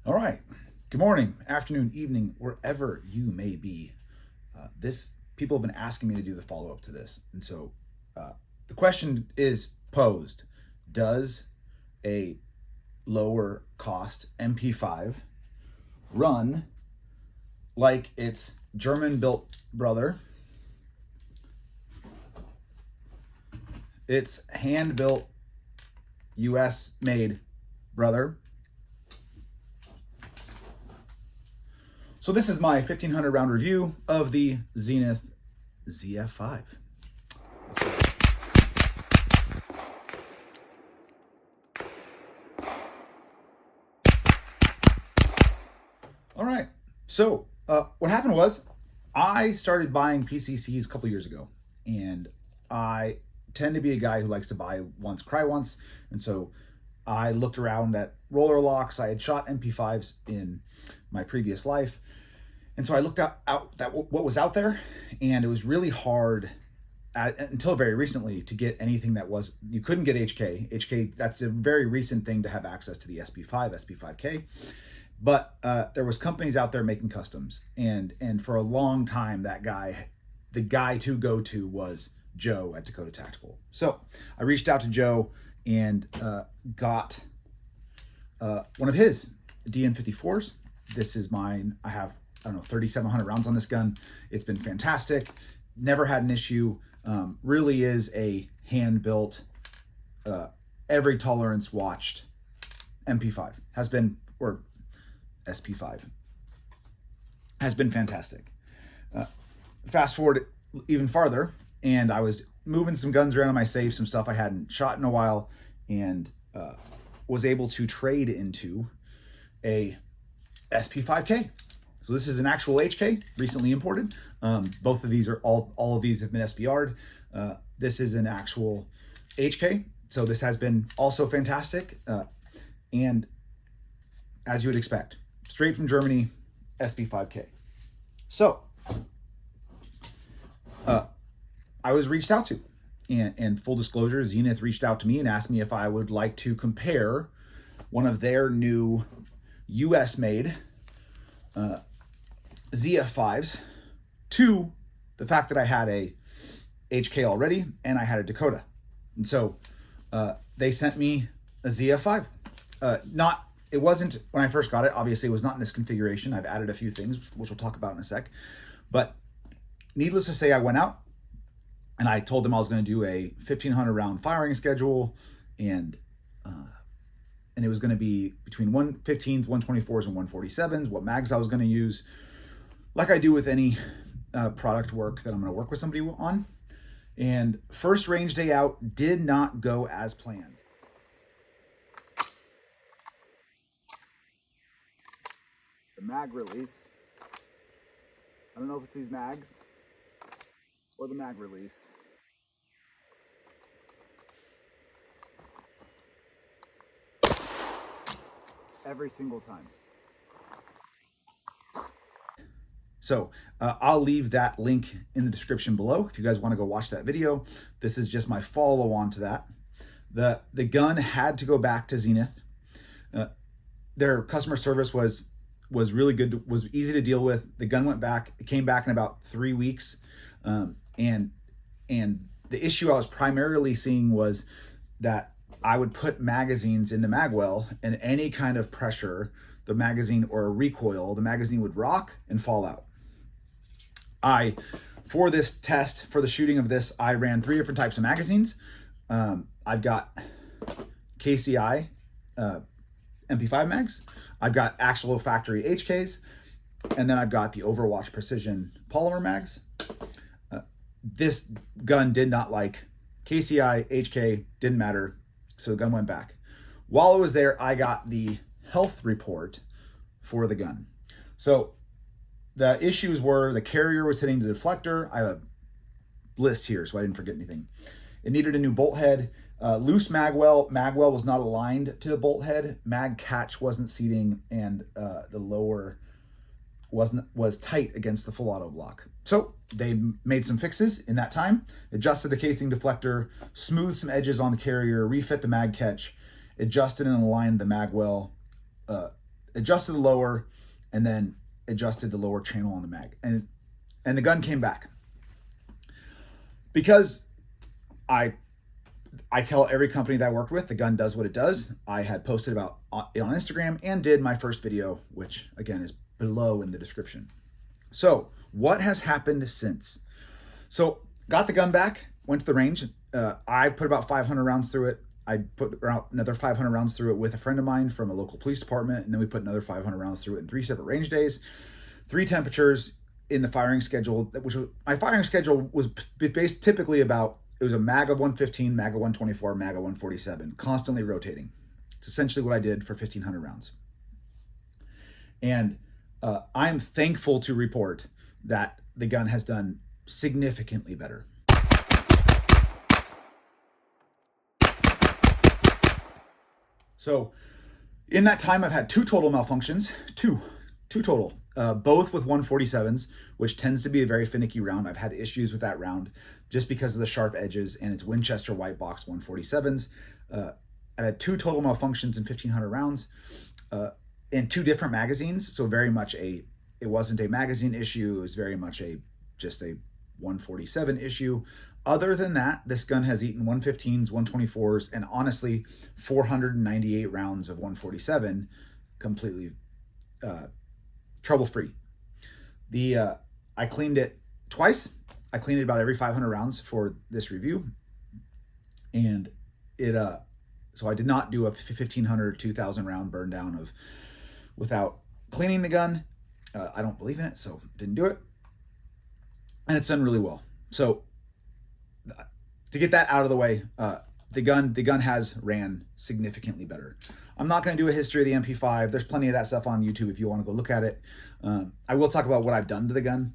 All right. Good morning, afternoon, evening, wherever you may be. This people have been asking me to do the follow up to this, and so the question is posed: does a lower cost MP5 run like its German built brother, its hand built US made brother? So this is my 1500 round review of the Zenith Zf-5. All right. So what happened was I started buying PCCs a couple years ago, and I tend to be a guy who likes to buy once, cry once. And so I looked around at roller locks. I had shot MP5s in my previous life. And so I looked out that what was out there, and it was really hard until very recently to get anything that was, you couldn't get HK. That's a very recent thing to have access to the SP5, SP5K. But there was companies out there making customs, and for a long time, the guy to go to was Joe at Dakota Tactical. So I reached out to Joe and got one of his DN54s. This is mine. I have, 3,700 rounds on this gun. It's been fantastic. Never had an issue. Really is a hand-built, every tolerance watched MP5. Has been, or SP5. Has been fantastic. Fast forward even farther, and I was moving some guns around in my safe, some stuff I hadn't shot in a while, and was able to trade into a SP5K. So this is an actual HK, recently imported. Both of these are, all of these have been SBR'd. This is an actual HK. So this has been also fantastic. And as you would expect, straight from Germany, SP5K. So I was reached out to, and full disclosure, Zenith reached out to me and asked me if I would like to compare one of their new US made Zf-5s to the fact that I had a HK already and I had a Dakota. And so they sent me a Zf-5. It wasn't, when I first got it, obviously it was not in this configuration. I've added a few things, which we'll talk about in a sec. But needless to say, I went out and I told them I was going to do a 1,500 round firing schedule, and it was going to be between 115s, 124s, and 147s, what mags I was going to use, like I do with any product work that I'm going to work with somebody on. And first range day out did not go as planned. The mag release, I don't know if it's these mags or the mag release. Every single time. So I'll leave that link in the description below if you guys want to go watch that video. This is just my follow on to that. The gun had to go back to Zenith. Their customer service was really good, was easy to deal with. The gun went back. It came back in about 3 weeks. And the issue I was primarily seeing was that I would put magazines in the magwell, and any kind of pressure, the magazine or a recoil, the magazine would rock and fall out. For this test, for the shooting of this, I ran 3 different types of magazines. I've got KCI MP5 mags. I've got actual factory HKs, and then I've got the Overwatch Precision polymer mags. This gun did not like KCI, HK, didn't matter. So the gun went back. While it was there, I got the health report for the gun. So the issues were the carrier was hitting the deflector. I have a list here so I didn't forget anything. It needed a new bolt head. Loose magwell was not aligned to the bolt head. Mag catch wasn't seating, and the lower was tight against the full auto block. So they made some fixes in that time, adjusted the casing deflector, smoothed some edges on the carrier, refit the mag catch, adjusted and aligned the magwell, adjusted the lower, and then adjusted the lower channel on the mag, and the gun came back. Because I tell every company that I worked with, the gun does what it does. I had posted about it on Instagram and did my first video, which again is below in the description. So what has happened since? So got the gun back, went to the range. I put about 500 rounds through it. I put around another 500 rounds through it with a friend of mine from a local police department. And then we put another 500 rounds through it in 3 separate range days, 3 temperatures in the firing schedule, which was, my firing schedule was based typically about, it was a mag of 115, mag of 124, mag of 147, constantly rotating. It's essentially what I did for 1,500 rounds. And I'm thankful to report that the gun has done significantly better. So in that time, I've had 2 total malfunctions, two total, both with 147s, which tends to be a very finicky round. I've had issues with that round just because of the sharp edges, and it's Winchester white box 147s. I had 2 total malfunctions in 1,500 rounds in 2 different magazines. So very much it wasn't a magazine issue. It was very much just a 147 issue. Other than that, this gun has eaten 115s, 124s, and honestly, 498 rounds of 147 completely trouble-free. I cleaned it twice. I cleaned it about every 500 rounds for this review. And so I did not do a 1,500, 2,000 round burn down without cleaning the gun. I don't believe in it, so didn't do it. And it's done really well. So to get that out of the way, the gun has ran significantly better. I'm not going to do a history of the MP5. There's plenty of that stuff on YouTube if you want to go look at it. I will talk about what I've done to the gun.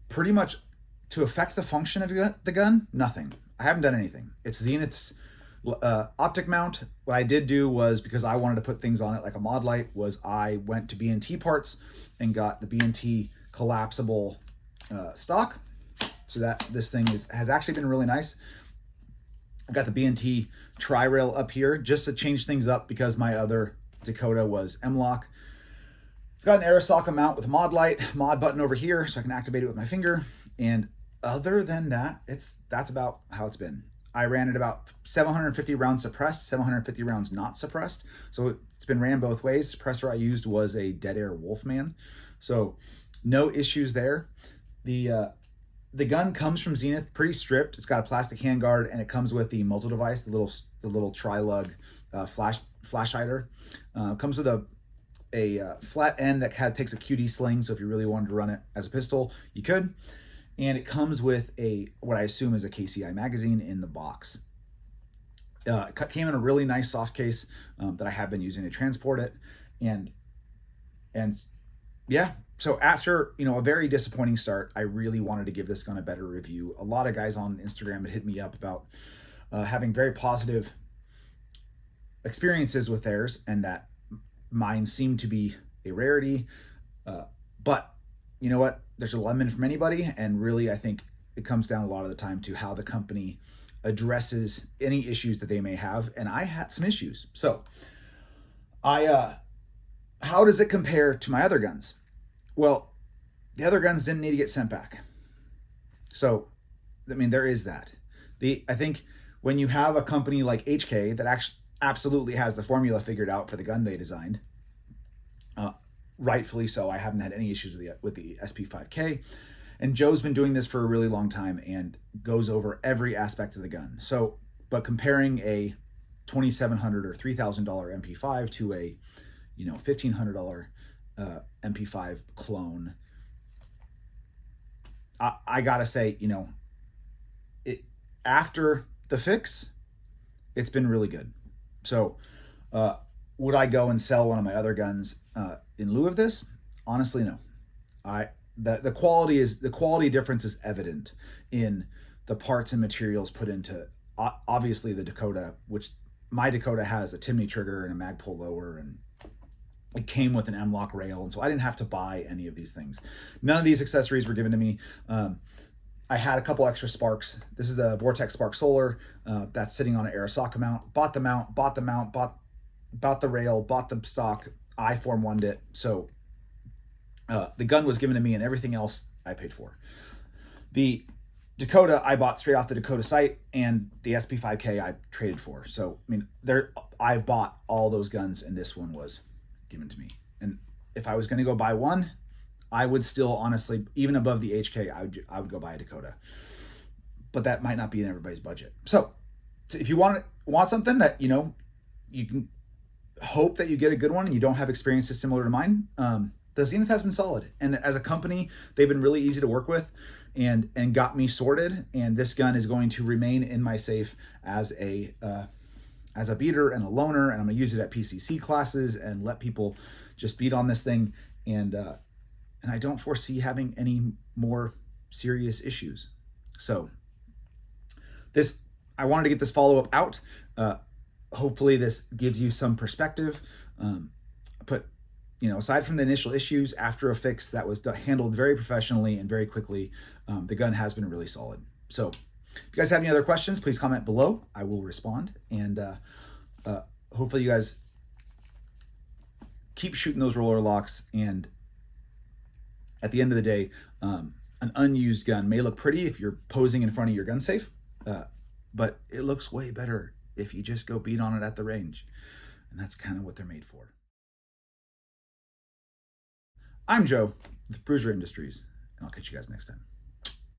Pretty much to affect the function of the gun, nothing. I haven't done anything. It's Zenith's optic mount. What I did do was, because I wanted to put things on it like a mod light, was I went to B&T parts and got the B&T collapsible stock. So that this thing has actually been really nice. I've got the B&T tri-rail up here just to change things up because my other Dakota was M-LOK. It's got an Arisaka mount with mod light, mod button over here so I can activate it with my finger. And other than that, that's about how it's been. I ran it about 750 rounds suppressed, 750 rounds not suppressed. So it's been ran both ways. Suppressor I used was a Dead Air Wolfman. So no issues there. The gun comes from Zenith, pretty stripped. It's got a plastic handguard, and it comes with the muzzle device, the little tri-lug flash hider. Comes with a flat end that takes a QD sling, so if you really wanted to run it as a pistol, you could. And it comes with what I assume is a KCI magazine in the box. It came in a really nice soft case that I have been using to transport it, and yeah. So after, a very disappointing start, I really wanted to give this gun a better review. A lot of guys on Instagram had hit me up about having very positive experiences with theirs, and that mine seemed to be a rarity. But you know what? There's a lemon from anybody, and really I think it comes down a lot of the time to how the company addresses any issues that they may have, and I had some issues. So how does it compare to my other guns? Well, the other guns didn't need to get sent back. So, there is that. I think when you have a company like HK that actually absolutely has the formula figured out for the gun they designed, rightfully so, I haven't had any issues with the SP5K. And Joe's been doing this for a really long time and goes over every aspect of the gun. So, but comparing a $2,700 or $3,000 MP5 to a, $1,500 MP5 clone, I gotta say, after the fix, it's been really good. So, would I go and sell one of my other guns in lieu of this? Honestly, no. The quality difference is evident in the parts and materials put into obviously the Dakota, which my Dakota has a Timney trigger and a mag pull lower, and it came with an M-LOK rail, and so I didn't have to buy any of these things. None of these accessories were given to me. I had a couple extra sparks. This is a Vortex Spark Solar that's sitting on an Arisaka mount. Bought the mount, bought the rail, bought the stock. I Form 1'd it. So the gun was given to me and everything else I paid for. The Dakota I bought straight off the Dakota site, and the SP5K I traded for. So I mean, I've bought all those guns, and this one was given to me. And if I was going to go buy one, I would still honestly, even above the HK, I would go buy a Dakota. But that might not be in everybody's budget. So if you want something that you can hope that you get a good one, and you don't have experiences similar to mine, the Zenith has been solid, and as a company, they've been really easy to work with, and got me sorted. And this gun is going to remain in my safe as a beater and a loner, and I'm gonna use it at PCC classes and let people just beat on this thing. And I don't foresee having any more serious issues. So I wanted to get this follow-up out. Hopefully this gives you some perspective. But aside from the initial issues, after a fix that was handled very professionally and very quickly, the gun has been really solid. So if you guys have any other questions, please comment below. I will respond. And hopefully you guys keep shooting those roller locks. And at the end of the day, an unused gun may look pretty if you're posing in front of your gun safe, but it looks way better if you just go beat on it at the range. And that's kind of what they're made for. I'm Joe with Bruiser Industries, and I'll catch you guys next time.